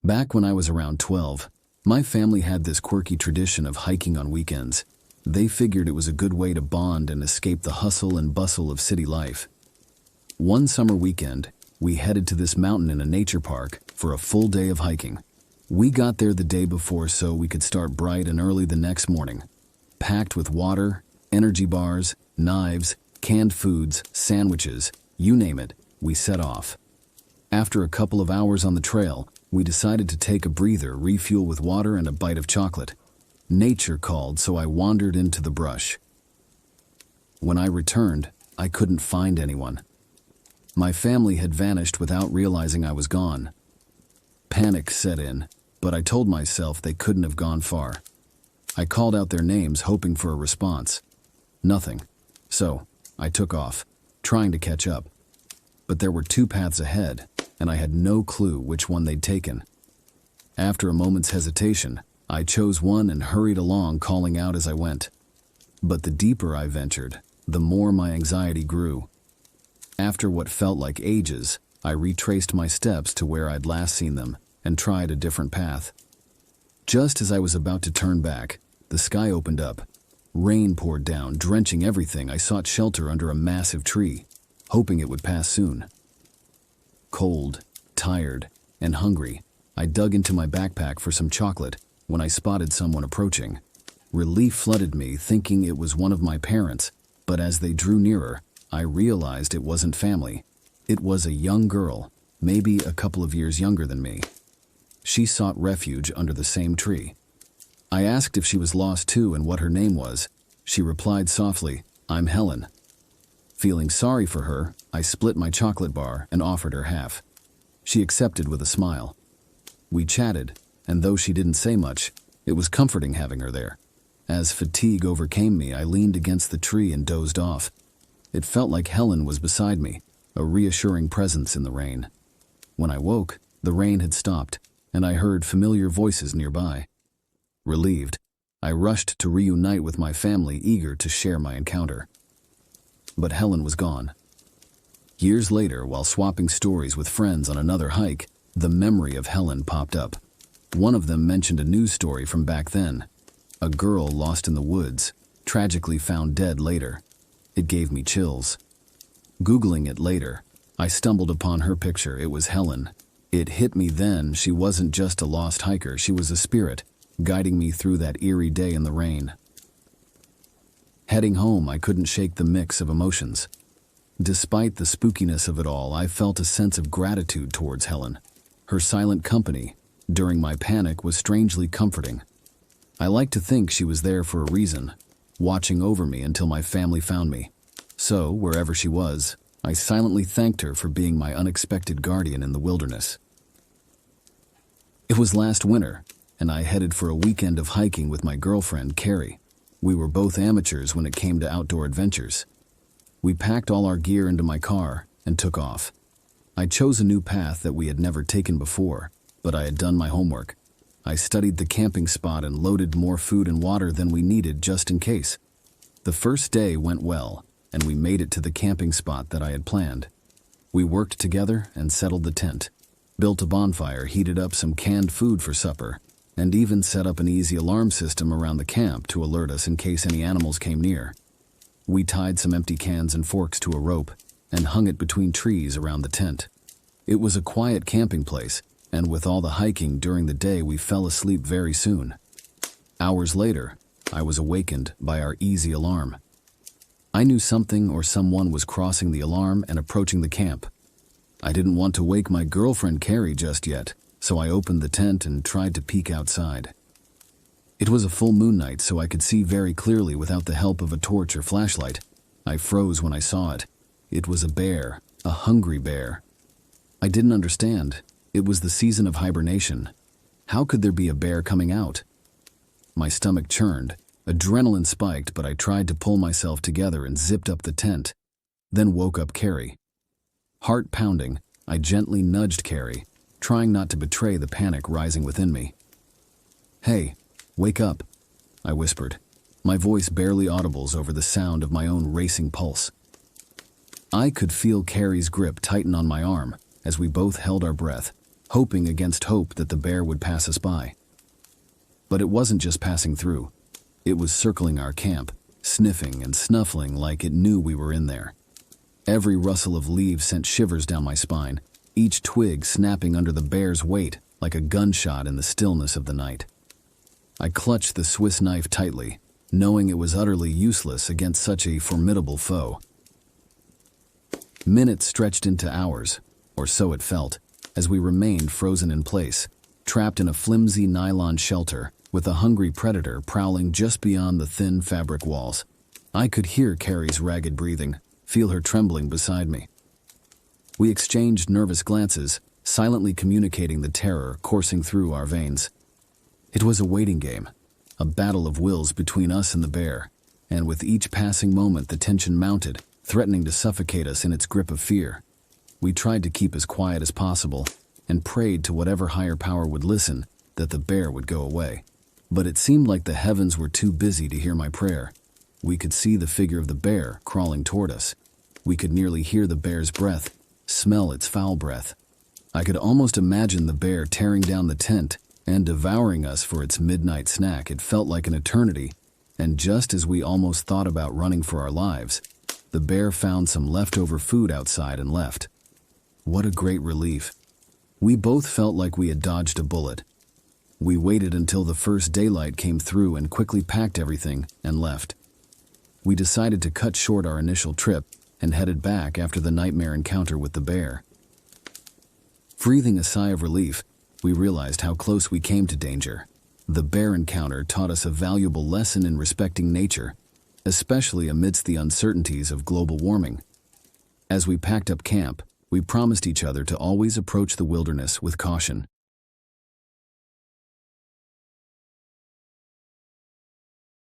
Back when I was around 12, my family had this quirky tradition of hiking on weekends. They figured it was a good way to bond and escape the hustle and bustle of city life. One summer weekend, we headed to this mountain in a nature park for a full day of hiking. We got there the day before so we could start bright and early the next morning. Packed with water, energy bars, knives, canned foods, sandwiches, you name it, we set off. After a couple of hours on the trail, we decided to take a breather, refuel with water and a bite of chocolate. Nature called, so I wandered into the brush. When I returned, I couldn't find anyone. My family had vanished without realizing I was gone. Panic set in, but I told myself they couldn't have gone far. I called out their names, hoping for a response. Nothing. So, I took off, trying to catch up. But there were two paths ahead, and I had no clue which one they'd taken. After a moment's hesitation, I chose one and hurried along, calling out as I went. But the deeper I ventured, the more my anxiety grew. After what felt like ages, I retraced my steps to where I'd last seen them and tried a different path. Just as I was about to turn back, the sky opened up. Rain poured down, drenching everything. I sought shelter under a massive tree, hoping it would pass soon. Cold, tired, and hungry, I dug into my backpack for some chocolate when I spotted someone approaching. Relief flooded me, thinking it was one of my parents, but as they drew nearer, I realized it wasn't family. It was a young girl, maybe a couple of years younger than me. She sought refuge under the same tree. I asked if she was lost too and what her name was. She replied softly, "I'm Helen." Feeling sorry for her, I split my chocolate bar and offered her half. She accepted with a smile. We chatted, and though she didn't say much, it was comforting having her there. As fatigue overcame me, I leaned against the tree and dozed off. It felt like Helen was beside me, a reassuring presence in the rain. When I woke, the rain had stopped, and I heard familiar voices nearby. Relieved, I rushed to reunite with my family, eager to share my encounter. But Helen was gone. Years later, while swapping stories with friends on another hike, the memory of Helen popped up. One of them mentioned a news story from back then. A girl lost in the woods, tragically found dead later. It gave me chills. Googling it later, I stumbled upon her picture. It was Helen. It hit me then, she wasn't just a lost hiker, she was a spirit, guiding me through that eerie day in the rain. Heading home, I couldn't shake the mix of emotions. Despite the spookiness of it all, I felt a sense of gratitude towards Helen. Her silent company during my panic was strangely comforting. I like to think she was there for a reason, watching over me until my family found me. So, wherever she was, I silently thanked her for being my unexpected guardian in the wilderness. It was last winter, and I headed for a weekend of hiking with my girlfriend, Carrie. We were both amateurs when it came to outdoor adventures. We packed all our gear into my car and took off. I chose a new path that we had never taken before, but I had done my homework. I studied the camping spot and loaded more food and water than we needed just in case. The first day went well, and we made it to the camping spot that I had planned. We worked together and settled the tent, built a bonfire, heated up some canned food for supper, and even set up an easy alarm system around the camp to alert us in case any animals came near. We tied some empty cans and forks to a rope and hung it between trees around the tent. It was a quiet camping place, and with all the hiking during the day, we fell asleep very soon. Hours later, I was awakened by our easy alarm. I knew something or someone was crossing the alarm and approaching the camp. I didn't want to wake my girlfriend Carrie just yet, so I opened the tent and tried to peek outside. It was a full moon night, so I could see very clearly without the help of a torch or flashlight. I froze when I saw it. It was a bear, a hungry bear. I didn't understand. It was the season of hibernation. How could there be a bear coming out? My stomach churned, adrenaline spiked, but I tried to pull myself together and zipped up the tent, then woke up Carrie. Heart pounding, I gently nudged Carrie, trying not to betray the panic rising within me. "Hey, wake up," I whispered, my voice barely audible over the sound of my own racing pulse. I could feel Carrie's grip tighten on my arm as we both held our breath. hoping against hope that the bear would pass us by. But it wasn't just passing through. It was circling our camp, sniffing and snuffling like it knew we were in there. Every rustle of leaves sent shivers down my spine, each twig snapping under the bear's weight like a gunshot in the stillness of the night. I clutched the Swiss knife tightly, knowing it was utterly useless against such a formidable foe. Minutes stretched into hours, or so it felt, as we remained frozen in place, trapped in a flimsy nylon shelter with a hungry predator prowling just beyond the thin fabric walls. I could hear Carrie's ragged breathing, feel her trembling beside me. We exchanged nervous glances, silently communicating the terror coursing through our veins. It was a waiting game, a battle of wills between us and the bear, and with each passing moment the tension mounted, threatening to suffocate us in its grip of fear. We tried to keep as quiet as possible and prayed to whatever higher power would listen that the bear would go away. But it seemed like the heavens were too busy to hear my prayer. We could see the figure of the bear crawling toward us. We could nearly hear the bear's breath, smell its foul breath. I could almost imagine the bear tearing down the tent and devouring us for its midnight snack. It felt like an eternity, and just as we almost thought about running for our lives, the bear found some leftover food outside and left. What a great relief. We both felt like we had dodged a bullet. We waited until the first daylight came through and quickly packed everything and left. We decided to cut short our initial trip and headed back after the nightmare encounter with the bear. Breathing a sigh of relief, we realized how close we came to danger. The bear encounter taught us a valuable lesson in respecting nature, especially amidst the uncertainties of global warming. As we packed up camp, we promised each other to always approach the wilderness with caution,